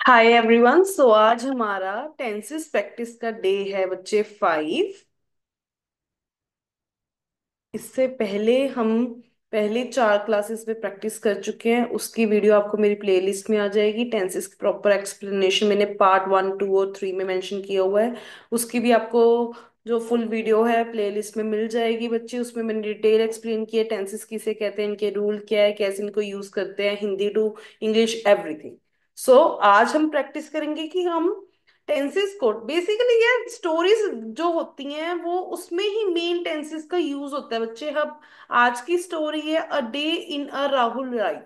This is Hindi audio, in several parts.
Hi everyone. सो आज हमारा टेंसेस प्रैक्टिस का डे है बच्चे 5। इससे पहले हम पहले 4 क्लासेस में प्रैक्टिस कर चुके हैं। उसकी वीडियो आपको मेरी प्लेलिस्ट में आ जाएगी। टेंसेस की प्रॉपर एक्सप्लेनेशन मैंने पार्ट 1, 2 और 3 में मेंशन किया हुआ है। उसकी भी आपको जो फुल वीडियो है प्लेलिस्ट में मिल जाएगी बच्चे। उसमें मैंने डिटेल एक्सप्लेन किया टेंसेस किसे कहते हैं, इनके रूल क्या है, कैसे इनको यूज करते हैं, हिंदी टू इंग्लिश एवरीथिंग। सो आज हम प्रैक्टिस करेंगे कि हम टेंसेस को बेसिकली ये स्टोरीज जो होती हैं वो उसमें ही मेन टेंसेस का यूज होता है बच्चे। अब आज की स्टोरी है a day in a Rahul life.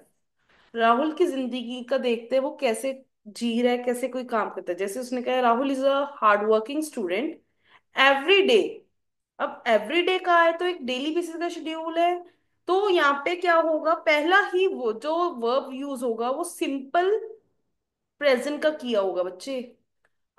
Rahul की जिंदगी का देखते हैं वो कैसे जी रहा है, कैसे कोई काम करता है। जैसे उसने कहा Rahul is a hard working student every day. अब एवरी डे का है तो एक डेली बेसिस का शेड्यूल है। तो यहाँ पे क्या होगा, पहला ही वो जो वर्ब यूज होगा वो सिंपल प्रेजेंट का किया होगा बच्चे।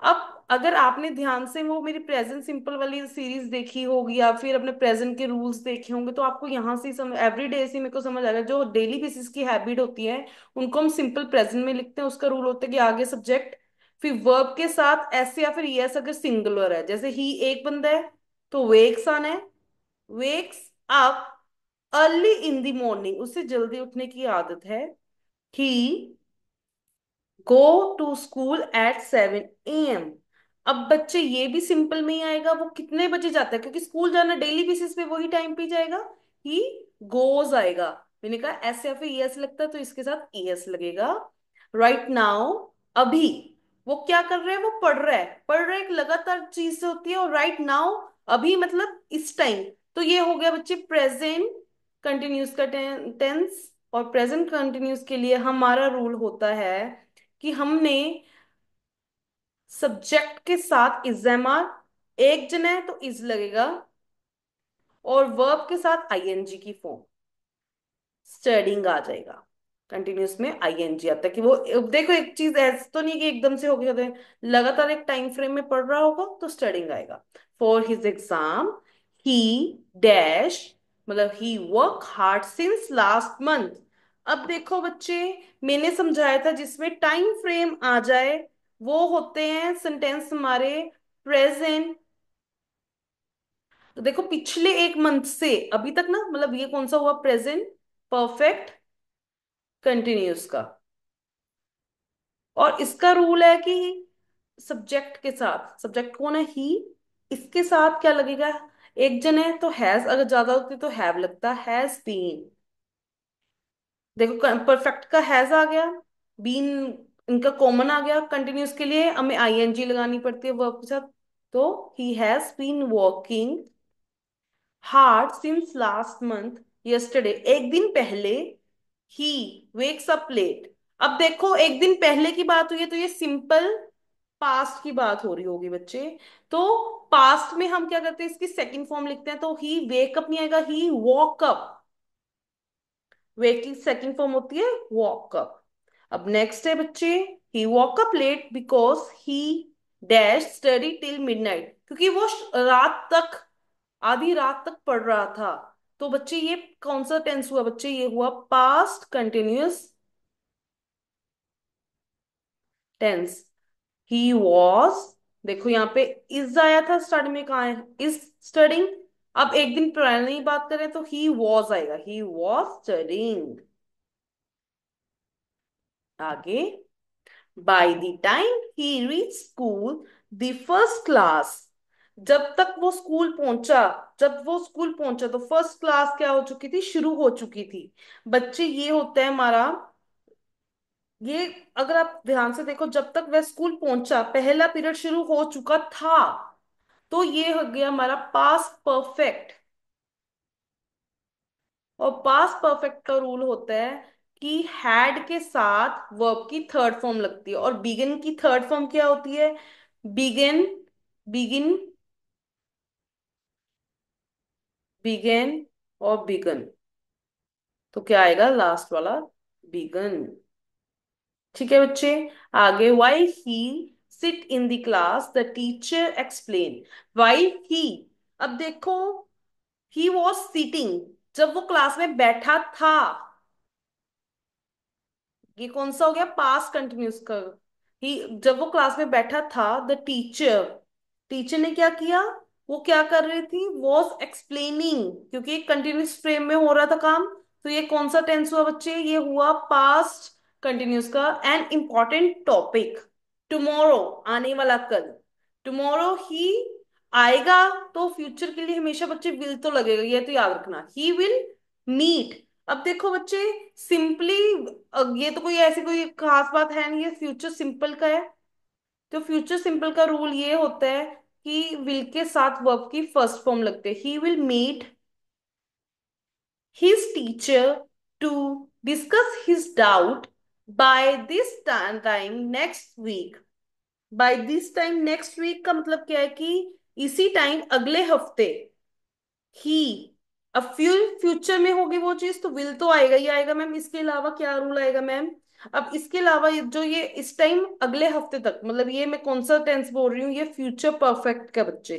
अब अगर आपने ध्यान से वो मेरी प्रेजेंट सिंपल वाली सीरीज देखी होगी या फिर अपने प्रेजेंट के रूल्स देखे होंगे तो आपको यहाँ से समझ एवरी डे से मेरे को समझ आ रहा है। जो डेली बेसिस की हैबिट होती है उनको हम सिंपल प्रेजेंट में लिखते हैं। उसका रूल होता है कि आगे सब्जेक्ट फिर वर्ब के साथ ऐसे या फिर यस अगर सिंगुलर है। जैसे ही एक बंदा है तो वेक्स आना है, wakes up early in the morning, उससे जल्दी उठने की आदत है। He go to school at 7 AM। अब बच्चे ये भी सिंपल में ही आएगा, वो कितने बजे जाता है क्योंकि स्कूल जाना डेली बेसिस पे वही टाइम पे जाएगा। ही गोज आएगा। मैंने कहा एस या फिर ईएस लगता है तो इसके साथ ईएस लगेगा। राइट नाउ अभी वो क्या कर रहा है, वो पढ़ रहा है। पढ़ रहा है एक लगातार चीज से होती है, और राइट नाउ अभी मतलब इस टाइम। तो ये हो गया बच्चे प्रेजेंट कंटिन्यूस का टेंस। और प्रेजेंट कंटिन्यूस के लिए हमारा रूल होता है कि हमने सब्जेक्ट के साथ इजेमार, एक जन है तो इज लगेगा, और वर्ब के साथ आईएनजी की फॉर्म स्टडिंग आ जाएगा। कंटिन्यूस में आईएनजी आता है कि वो अब देखो एक चीज ऐसा तो नहीं कि एकदम से होगी होते लगातार एक टाइम फ्रेम में पढ़ रहा होगा तो स्टडिंग आएगा। For his exam he dash, मतलब he work hard since last month. अब देखो बच्चे मैंने समझाया था जिसमें टाइम फ्रेम आ जाए वो होते हैं सेंटेंस हमारे प्रेजेंट। तो देखो पिछले एक मंथ से अभी तक ना, मतलब ये कौन सा हुआ, प्रेजेंट परफेक्ट कंटिन्यूस का। और इसका रूल है कि सब्जेक्ट के साथ, सब्जेक्ट कौन है ही, इसके साथ क्या लगेगा, एक जन है तो हैज, अगर ज्यादा होती तो हैव लगता, हैज बीन। देखो परफेक्ट का हैज आ गया, बीन इनका कॉमन आ गया। कंटिन्यूस के लिए हमें आईएनजी लगानी पड़ती है वर्ब के साथ। तो he has been working hard since last month yesterday, एक दिन पहले। He wakes up late. अब देखो एक दिन पहले की बात हुई है तो ये सिंपल पास्ट की बात हो रही होगी बच्चे। तो पास्ट में हम क्या करते हैं, इसकी सेकंड फॉर्म लिखते हैं। तो ही वेक अप नहीं आएगा, ही वॉक अप। वेक की सेकंड फॉर्म होती है वॉक अप। अब नेक्स्ट है बच्चे, he woke up late because he dash study till midnight, क्योंकि वो रात तक, आधी रात तक पढ़ रहा था। तो बच्चे ये कौन सा टेंस हुआ बच्चे, ये हुआ past continuous tense. He was, देखो यहाँ पे इज आया था स्टार्टिंग में, कहाँ है इज स्टडिंग। अब एक दिन पुरानी बात करें तो ही वॉज आएगा, ही वॉज स्टडिंग। आगे by the time he reach school the first class. जब तक वो स्कूल पहुंचा, जब वो स्कूल पहुंचा तो फर्स्ट क्लास क्या हो चुकी थी, शुरू हो चुकी थी। बच्चे ये होता है हमारा, ये अगर आप ध्यान से देखो जब तक वह स्कूल पहुंचा पहला पीरियड शुरू हो चुका था। तो ये हो गया हमारा पास्ट परफेक्ट। और पास्ट परफेक्ट का रूल होता है कि हैड के साथ वर्ब की थर्ड फॉर्म लगती है, और बिगिन की थर्ड फॉर्म क्या होती है, बिगिन, बिगिन, बिगेन और बिगन। तो क्या आएगा लास्ट वाला, बिगन। ठीक है बच्चे। आगे while he sit in the class the teacher explain. While he, अब देखो ही वॉज सीटिंग, जब वो क्लास में बैठा था, ये कौन सा हो गया पास्ट कंटिन्यूस का। जब वो क्लास में बैठा था, द टीचर, टीचर ने क्या किया, वो क्या कर रही थी, वॉज एक्सप्लेनिंग, क्योंकि एक कंटिन्यूस फ्रेम में हो रहा था काम। तो ये कौन सा टेंस हुआ बच्चे, ये हुआ पास्ट कंटिन्यूस का। एन इम्पॉर्टेंट टॉपिक, टुमारो, आने वाला कल, टुमारो ही आएगा। तो फ्यूचर के लिए हमेशा बच्चे विल तो लगेगा, ये तो याद रखना, ही विल मीट। अब देखो बच्चे, सिंपली, ये तो कोई ऐसी कोई खास बात है नहीं, ये फ्यूचर सिंपल का है। तो फ्यूचर सिंपल का रूल ये होता है कि विल के साथ वर्ब की फर्स्ट फॉर्म लगते हैं। He will meet his teacher to discuss his doubt by this time next week. By this time next week का मतलब क्या है कि इसी टाइम अगले हफ्ते। ही, अब फ्यूचर में होगी वो चीज, तो विल तो आएगा ही आएगा मैम। इसके अलावा क्या रूल आएगा मैम, अब इसके अलावा जो ये इस टाइम अगले हफ्ते तक, मतलब ये मैं कौन सा टेंस बोल रही हूँ, ये फ्यूचर परफेक्ट का बच्चे।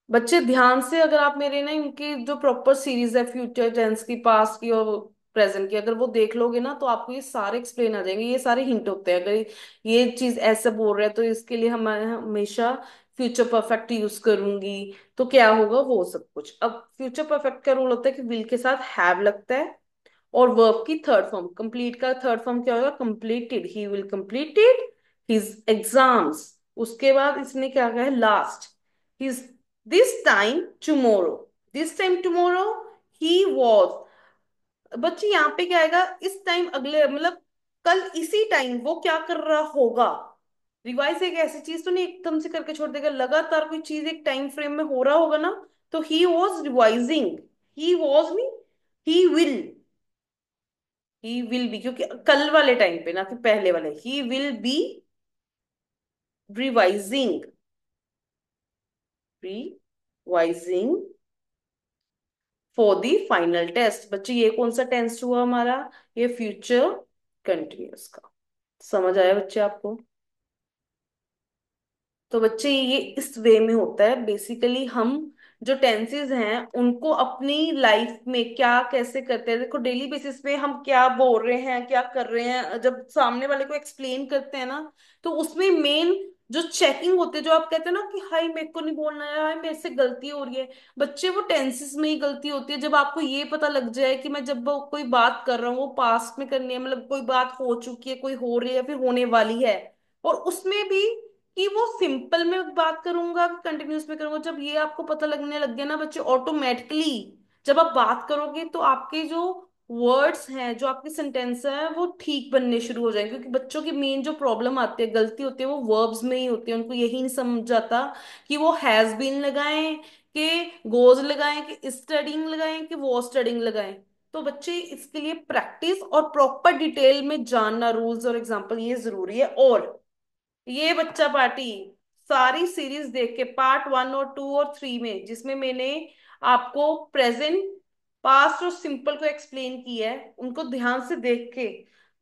बच्चे ध्यान से, अगर आप मेरे ना इनकी जो प्रॉपर सीरीज है फ्यूचर टेंस की, पास्ट की और प्रेजेंट की, अगर वो देख लोगे ना, तो आपको ये सारे एक्सप्लेन आ जाएंगे, ये सारे हिंट होते हैं। अगर ये चीज ऐसे बोल रहे हैं तो इसके लिए हम हमेशा फ्यूचर परफेक्ट यूज करूंगी, तो क्या होगा वो सब कुछ। अब फ्यूचर परफेक्ट का रूल होता है कि विल के साथ हैव लगता है, और वर्ब की थर्ड फॉर्म, कंप्लीट का थर्ड फॉर्म क्या होगा, completed, he will completed his exams. उसके बाद इसने क्या कहा है, last, his this time tomorrow, this time tomorrow he was. बच्चे यहाँ पे क्या आएगा, इस टाइम अगले, मतलब कल इसी टाइम वो क्या कर रहा होगा। रिवाइज एक ऐसी चीज तो नहीं एकदम से करके छोड़ देगा, लगातार कोई चीज एक टाइम फ्रेम में हो रहा होगा ना। तो he was revising, he was नहीं, ही विल बी, क्योंकि कल वाले टाइम पे ना कि पहले वाले, he will be revising, revising for the final test. बच्चे ये कौन सा टेंस हुआ हमारा, ये फ्यूचर कंटिन्यूअस का। समझ आया बच्चे आपको। तो बच्चे ये इस वे में होता है बेसिकली, हम जो टेंसेस हैं उनको अपनी लाइफ में क्या कैसे करते हैं, देखो डेली बेसिस पे हम क्या बोल रहे हैं, क्या कर रहे हैं, जब सामने वाले को एक्सप्लेन करते हैं ना, तो उसमें मेन जो चेकिंग होती है, जो आप कहते हैं ना कि हाय मेरे को नहीं बोलना है, हाय मेरे से गलती हो रही है, बच्चे वो टेंसेस में ही गलती होती है। जब आपको ये पता लग जाए कि मैं जब वो कोई बात कर रहा हूँ वो पास्ट में करनी है, मतलब कोई बात हो चुकी है, कोई हो रही है या फिर होने वाली है, और उसमें भी कि वो सिंपल में बात करूंगा कि कंटिन्यूस में करूंगा, जब ये आपको पता लगने लग गया ना बच्चे, ऑटोमेटिकली जब आप बात करोगे तो आपके जो वर्ड्स हैं, जो आपके सेंटेंस है, वो ठीक बनने शुरू हो जाएंगे। क्योंकि बच्चों की मेन जो प्रॉब्लम आती है, गलती होती है, वो वर्ब्स में ही होती है। उनको यही नहीं समझ आता कि वो हैज बीन लगाएं, कि गोज लगाएं, कि स्टडिंग लगाएं, कि वो स्टडिंग लगाएं। तो बच्चे इसके लिए प्रैक्टिस और प्रॉपर डिटेल में जानना रूल्स और एग्जाम्पल ये जरूरी है। और ये बच्चा पार्टी सारी सीरीज देख के, पार्ट 1 और 2 और 3 में, जिसमें मैंने आपको प्रेजेंट, पास्ट और सिंपल को एक्सप्लेन किया है, उनको ध्यान से देख के,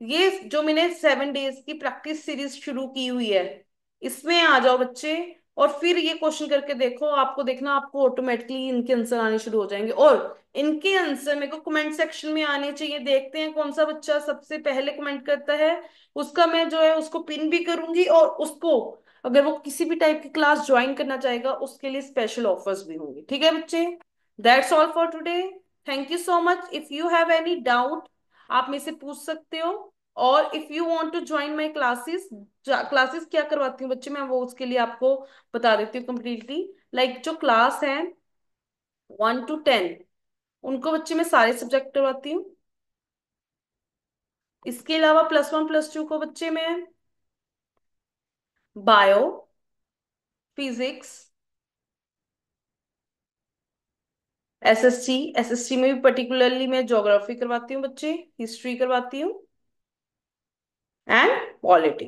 ये जो मैंने 7 डेज की प्रैक्टिस सीरीज शुरू की हुई है, इसमें आ जाओ बच्चे। और फिर ये क्वेश्चन करके देखो, आपको देखना आपको ऑटोमेटिकली इनके आंसर आने शुरू हो जाएंगे। और इनके आंसर मेरे को कमेंट सेक्शन में आने चाहिए, देखते हैं कौन सा बच्चा सबसे पहले कमेंट करता है, उसका मैं जो है उसको पिन भी करूंगी, और उसको अगर वो किसी भी टाइप की क्लास ज्वाइन करना चाहेगा उसके लिए स्पेशल ऑफर्स भी होंगे। ठीक है बच्चे, that's all for today. Thank you so much. If you have any doubt आप मेरे से पूछ सकते हो। और if you want to join my classes, classes क्या करवाती हूँ बच्चे मैं, वो उसके लिए आपको बता देती हूँ कंप्लीटली। लाइक जो क्लास है 1 to 10, उनको बच्चे मैं सारे सब्जेक्ट करवाती हूँ। इसके अलावा +1 +2 को बच्चे मैं बायो, फिजिक्स, एसएसटी में भी पर्टिकुलरली मैं ज्योग्राफी करवाती हूँ बच्चे, हिस्ट्री करवाती हूँ, एंड पॉलिटी।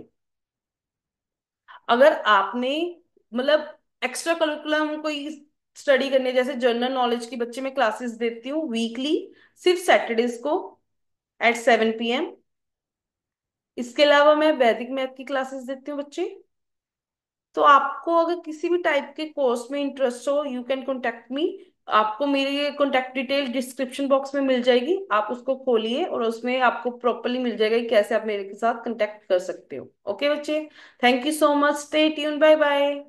अगर आपने मतलब एक्स्ट्रा करिकुलम कोई स्टडी करनी है, जैसे जनरल नॉलेज की बच्चे मैं क्लासेस देती हूँ वीकली, सिर्फ सैटरडेज को at 7 PM। इसके अलावा मैं वैदिक मैथ की क्लासेस देती हूँ बच्चे। तो आपको अगर किसी भी टाइप के कोर्स में इंटरेस्ट हो, यू कैन कॉन्टेक्ट मी। आपको मेरी कॉन्टेक्ट डिटेल डिस्क्रिप्शन बॉक्स में मिल जाएगी, आप उसको खोलिए और उसमें आपको प्रॉपरली मिल जाएगा कि कैसे आप मेरे के साथ कांटेक्ट कर सकते हो। ओके बच्चे, thank you so much, stay tune, bye bye.